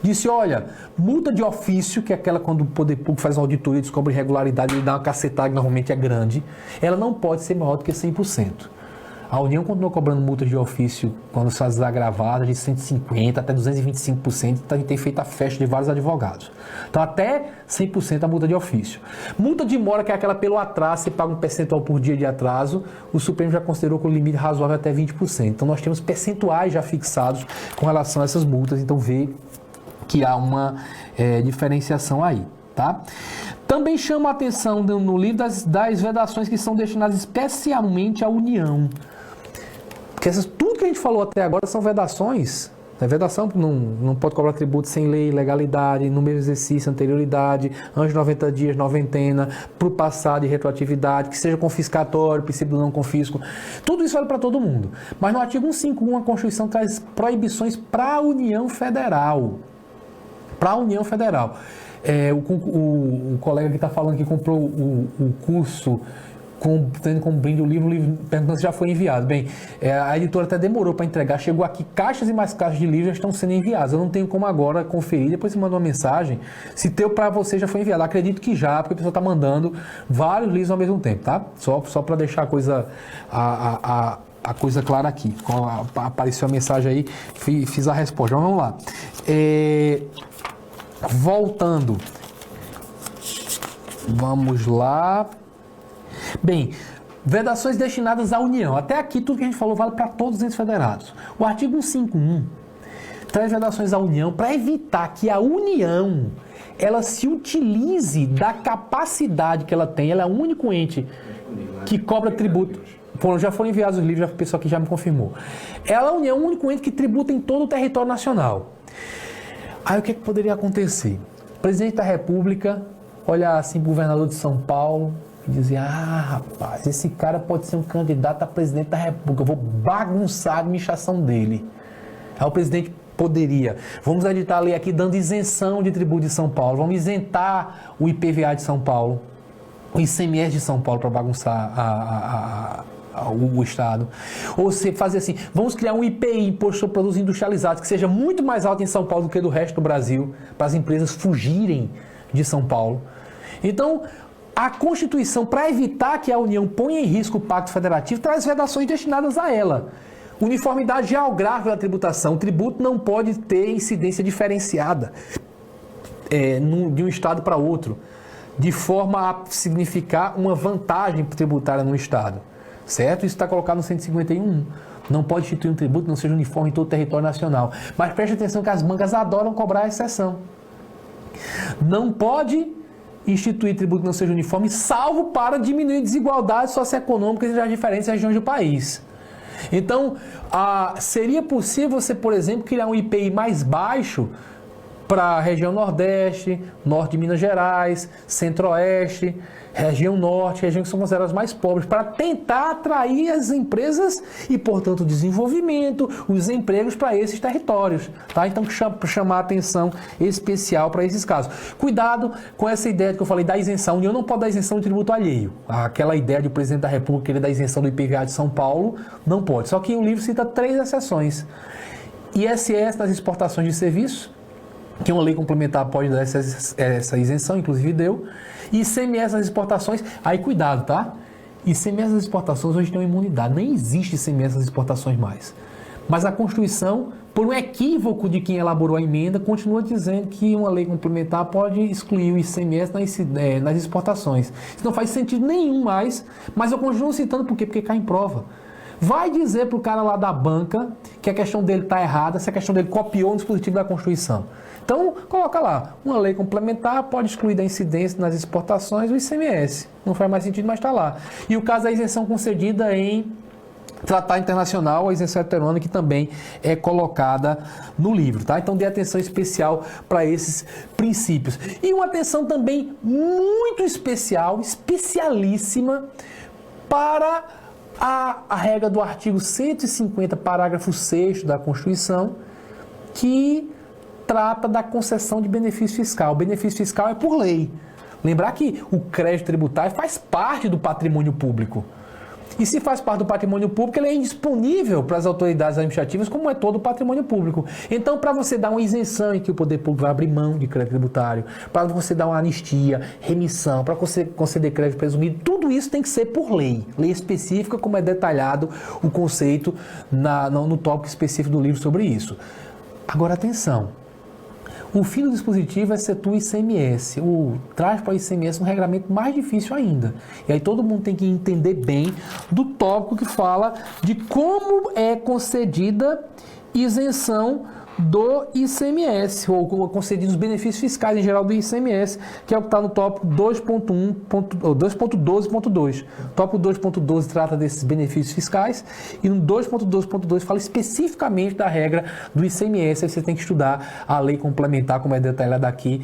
Disse, olha, multa de ofício, que é aquela quando o poder público faz uma auditoria e descobre irregularidade, ele dá uma cacetada, que normalmente é grande, ela não pode ser maior do que 100%. A União continuou cobrando multas de ofício quando são agravadas de 150% até 225%, então a gente tem feito a festa de vários advogados. Então até 100% a multa de ofício. Multa de mora, que é aquela pelo atraso, você paga um percentual por dia de atraso, o Supremo já considerou com o limite razoável até 20%. Então nós temos percentuais já fixados com relação a essas multas, então vê que há uma diferenciação aí. Tá? Também chama a atenção no livro das vedações que são destinadas especialmente à União. Porque tudo que a gente falou até agora são vedações. Vedação não pode cobrar tributo sem lei, legalidade, no mesmo exercício, anterioridade, antes de 90 dias, noventena, para o passado e retroatividade, que seja confiscatório, princípio do não confisco. Tudo isso vale para todo mundo. Mas no artigo 151 a Constituição traz proibições para a União Federal. Para a União Federal. O colega que está falando que comprou o curso tendo como brinde o livro perguntando se já foi enviado. Bem, a editora até demorou para entregar, chegou aqui, caixas e mais caixas de livros já estão sendo enviados. Eu não tenho como agora conferir, depois você manda uma mensagem se teu para você já foi enviado. Acredito que já, porque a pessoa está mandando vários livros ao mesmo tempo, tá? Só para deixar a coisa a coisa clara aqui. Apareceu a mensagem aí, fiz a resposta. Então, vamos lá. Voltando. Vamos lá. Bem, Vedações destinadas à União. Até aqui, tudo que a gente falou vale para todos os entes federados. O artigo 151 traz vedações à União para evitar que a União ela se utilize da capacidade que ela tem. Ela é o único ente que cobra tributo. Já foram enviados os livros, o pessoal que já me confirmou. Ela é a União, o único ente que tributa em todo o território nacional. Aí o que poderia acontecer? O presidente da República olhar assim para o governador de São Paulo e dizer: rapaz, esse cara pode ser um candidato a presidente da República, eu vou bagunçar a administração dele. Aí o presidente poderia: vamos editar a lei aqui dando isenção de tributo de São Paulo, vamos isentar o IPVA de São Paulo, o ICMS de São Paulo para bagunçar o Estado. Ou se fazer assim, vamos criar um IPI, Imposto sobre Produtos Industrializados, que seja muito mais alto em São Paulo do que do resto do Brasil, para as empresas fugirem de São Paulo. Então, a Constituição, para evitar que a União ponha em risco o Pacto Federativo, traz vedações destinadas a ela. Uniformidade geográfica da tributação. O tributo não pode ter incidência diferenciada de um Estado para outro, de forma a significar uma vantagem tributária no Estado. Certo? Isso está colocado no 151. Não pode instituir um tributo que não seja uniforme em todo o território nacional. Mas preste atenção que as bancas adoram cobrar a exceção. Não pode instituir tributo que não seja uniforme, salvo para diminuir desigualdades socioeconômicas entre as diferentes regiões do país. Então, seria possível você, por exemplo, criar um IPI mais baixo para a região Nordeste, Norte de Minas Gerais, Centro-Oeste, região Norte, região que são consideradas mais pobres, para tentar atrair as empresas e, portanto, o desenvolvimento, os empregos para esses territórios. Tá? Então, chamar a atenção especial para esses casos. Cuidado com essa ideia que eu falei da isenção. A União não pode dar isenção de tributo alheio. Aquela ideia de o presidente da República querer dar isenção do IPVA de São Paulo, não pode. Só que o livro cita 3 exceções. ISS nas exportações de serviços, que uma lei complementar pode dar essa isenção, inclusive deu. E ICMS nas exportações, aí cuidado, tá? ICMS nas exportações hoje tem uma imunidade, nem existe ICMS nas exportações mais. Mas a Constituição, por um equívoco de quem elaborou a emenda, continua dizendo que uma lei complementar pode excluir o ICMS nas exportações. Isso não faz sentido nenhum mais, mas eu continuo citando por quê? Porque cai em prova. Vai dizer para o cara lá da banca que a questão dele está errada, se a questão dele copiou um dispositivo da Constituição. Então, coloca lá, uma lei complementar pode excluir da incidência nas exportações o ICMS. Não faz mais sentido, mas está lá. E o caso da isenção concedida em tratado internacional, a isenção heterônima, que também é colocada no livro, tá? Então, dê atenção especial para esses princípios. E uma atenção também muito especial, especialíssima, para a regra do artigo 150, parágrafo 6º da Constituição, que trata da concessão de benefício fiscal. O benefício fiscal é por lei. Lembrar que o crédito tributário faz parte do patrimônio público. E se faz parte do patrimônio público, ele é indisponível para as autoridades administrativas, como é todo o patrimônio público. Então, para você dar uma isenção em que o poder público vai abrir mão de crédito tributário, para você dar uma anistia, remissão, para você conceder crédito presumido, tudo isso tem que ser por lei. Lei específica, como é detalhado o conceito no tópico específico do livro sobre isso. Agora, atenção. O fim do dispositivo excetua o ICMS. Traz para o ICMS um regramento mais difícil ainda. E aí todo mundo tem que entender bem do tópico que fala de como é concedida isenção do ICMS, ou concedidos benefícios fiscais em geral do ICMS, que é o que está no tópico 2.12.2. O tópico 2.12 trata desses benefícios fiscais, e no 2.12.2 fala especificamente da regra do ICMS. Aí você tem que estudar a lei complementar, como é detalhada aqui,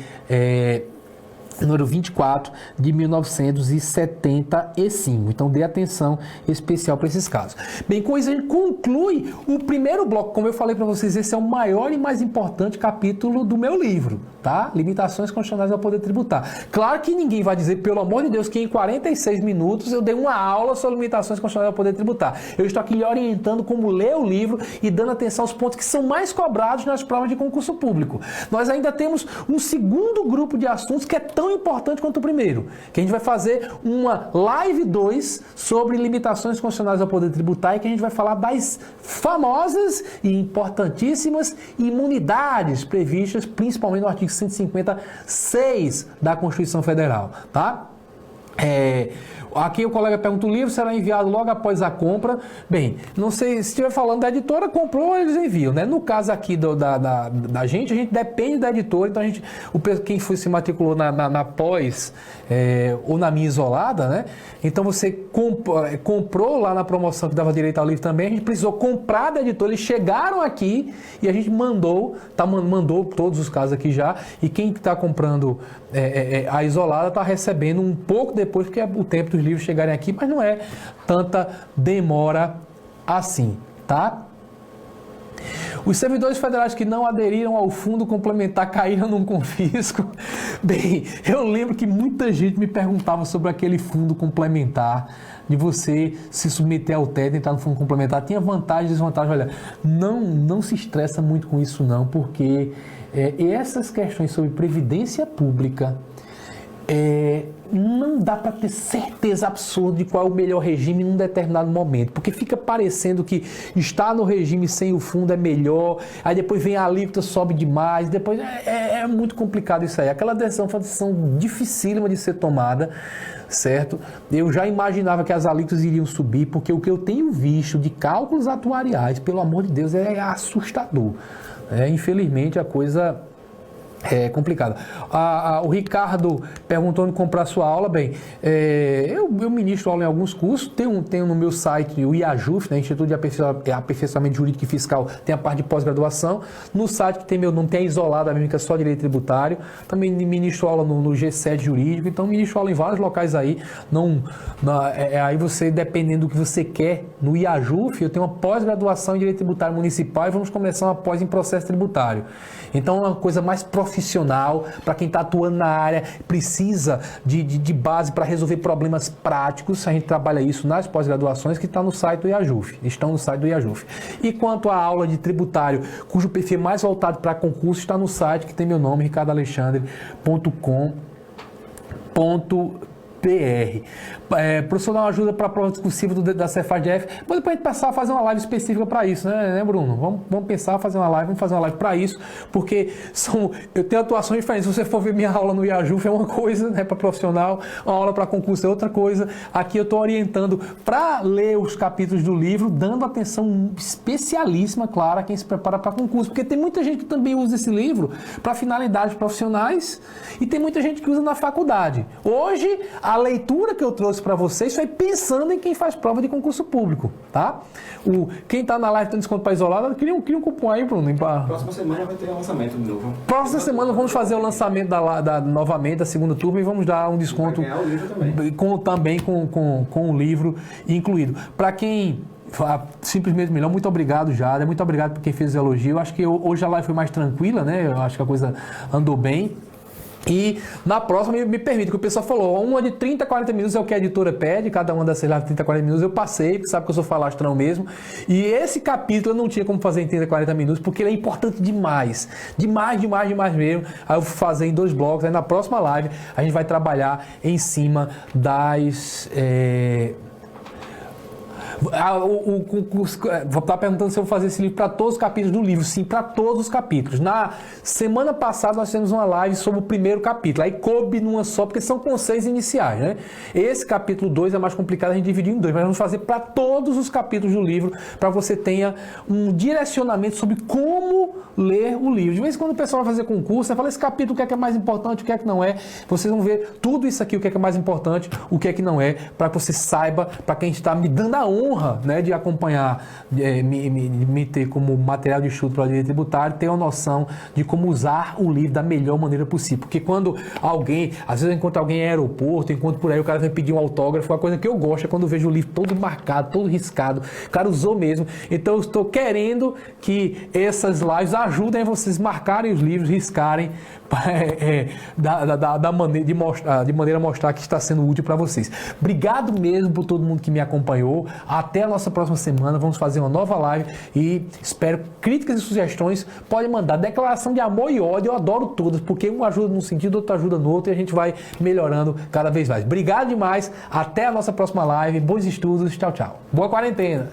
número 24 de 1975. Então, dê atenção especial para esses casos. Bem, com isso a gente conclui o primeiro bloco. Como eu falei para vocês, esse é o maior e mais importante capítulo do meu livro, tá? Limitações constitucionais ao poder tributar. Claro que ninguém vai dizer, pelo amor de Deus, que em 46 minutos eu dei uma aula sobre limitações constitucionais ao poder tributar. Eu estou aqui lhe orientando como ler o livro e dando atenção aos pontos que são mais cobrados nas provas de concurso público. Nós ainda temos um segundo grupo de assuntos que é tão importante quanto o primeiro, que a gente vai fazer uma live 2 sobre limitações constitucionais ao poder tributar, e que a gente vai falar das famosas e importantíssimas imunidades previstas principalmente no artigo 156 da Constituição Federal, tá? Aqui o colega pergunta, o livro será enviado logo após a compra? Bem, não sei, se estiver falando da editora, comprou, eles enviam, né? No caso aqui da gente, a gente depende da editora, então quem se matriculou na pós ou na minha isolada, né? Então você comprou lá na promoção que dava direito ao livro também, a gente precisou comprar da editora, eles chegaram aqui e a gente mandou todos os casos aqui já, e quem está comprando a isolada está recebendo um pouco depois, porque é o tempo dos livros chegarem aqui, mas não é tanta demora assim, tá? Os servidores federais que não aderiram ao fundo complementar caíram num confisco. Bem, eu lembro que muita gente me perguntava sobre aquele fundo complementar, de você se submeter ao TED, entrar no fundo complementar. Tinha vantagem e desvantagem. Olha, não se estressa muito com isso não, porque essas questões sobre previdência pública, não dá para ter certeza absoluta de qual é o melhor regime em um determinado momento, porque fica parecendo que estar no regime sem o fundo é melhor, aí depois vem a alíquota, sobe demais, depois é muito complicado isso aí. Aquela decisão foi uma decisão dificílima de ser tomada, certo? Eu já imaginava que as alíquotas iriam subir, porque o que eu tenho visto de cálculos atuariais, pelo amor de Deus, é assustador. Infelizmente a coisa complicado. O Ricardo perguntou onde comprar sua aula. Bem, eu ministro aula em alguns cursos, tenho no meu site o IAJUF, né, Instituto de Aperfeiçoamento Jurídico e Fiscal, tem a parte de pós-graduação. No site que tem meu nome, tem a isolada, a mímica só direito tributário. Também ministro aula no G7 jurídico, então ministro aula em vários locais aí. Aí você, dependendo do que você quer, no IAJUF, eu tenho uma pós-graduação em direito tributário municipal e vamos começar uma pós em processo tributário. Então é uma coisa mais profissional, para quem está atuando na área, precisa de base para resolver problemas práticos. A gente trabalha isso nas pós-graduações que está no site do IAJUF, estão no site do IAJUF. E quanto à aula de tributário, cujo perfil é mais voltado para concurso, está no site que tem meu nome, ricardoalexandre.com.br. Professor, dá uma ajuda para a prova discursiva da Cefaz-DF. Depois a gente passar a fazer uma live específica para isso, né, Bruno? Vamos pensar, fazer uma live para isso, porque eu tenho atuações diferentes. Se você for ver minha aula no IAJUF é uma coisa, né, para profissional, uma aula para concurso é outra coisa. Aqui eu estou orientando para ler os capítulos do livro, dando atenção especialíssima, claro, a quem se prepara para concurso, porque tem muita gente que também usa esse livro para finalidades profissionais e tem muita gente que usa na faculdade. Hoje, a leitura que eu trouxe para vocês foi pensando em quem faz prova de concurso público, tá? Quem está na live tem desconto para isolada, cria um cupom aí, Bruno. Próxima semana vai ter lançamento de novo. Próxima semana vamos fazer o lançamento novamente da segunda turma e vamos dar um desconto vai ganhar o livro também. Com o livro incluído. Para quem simplesmente melhor, muito obrigado, Jada, muito obrigado por quem fez o elogio. Eu acho que hoje a live foi mais tranquila, né? Eu acho que a coisa andou bem. E na próxima, me permite, que o pessoal falou, uma de 30 a 40 minutos é o que a editora pede, cada uma das 30 a 40 minutos eu passei, porque sabe que eu sou falastrão mesmo, e esse capítulo eu não tinha como fazer em 30 a 40 minutos, porque ele é importante demais, demais mesmo. Aí eu vou fazer em 2 blocos, aí na próxima live a gente vai trabalhar em cima das... Está perguntando se eu vou fazer esse livro para todos os capítulos do livro. Sim, para todos os capítulos. Na semana passada nós fizemos uma live sobre o primeiro capítulo. Aí coube numa só, porque são conceitos iniciais, né? Esse capítulo 2 é mais complicado, a gente dividiu em 2, mas vamos fazer para todos os capítulos do livro, para você tenha um direcionamento sobre como ler o livro. De vez em quando o pessoal vai fazer concurso, você fala esse capítulo, o que é mais importante, o que é que não é. Vocês vão ver tudo isso aqui, o que é mais importante, o que é que não é, para que você saiba, para quem está me dando a honra, né, de acompanhar, me ter como material de estudo para o direito tributário, ter uma noção de como usar o livro da melhor maneira possível. Porque quando alguém, às vezes eu encontro alguém em aeroporto, encontro por aí, o cara vem pedir um autógrafo, uma coisa que eu gosto é quando eu vejo o livro todo marcado, todo riscado, o cara usou mesmo. Então eu estou querendo que essas lives ajudem vocês marcarem os livros, riscarem, de maneira a mostrar que está sendo útil para vocês. Obrigado mesmo por todo mundo que me acompanhou. Até a nossa próxima semana. Vamos fazer uma nova live e espero críticas e sugestões. Pode mandar declaração de amor e ódio. Eu adoro todas, porque um ajuda num sentido, outro ajuda no outro e a gente vai melhorando cada vez mais. Obrigado demais. Até a nossa próxima live. Bons estudos. Tchau, tchau. Boa quarentena.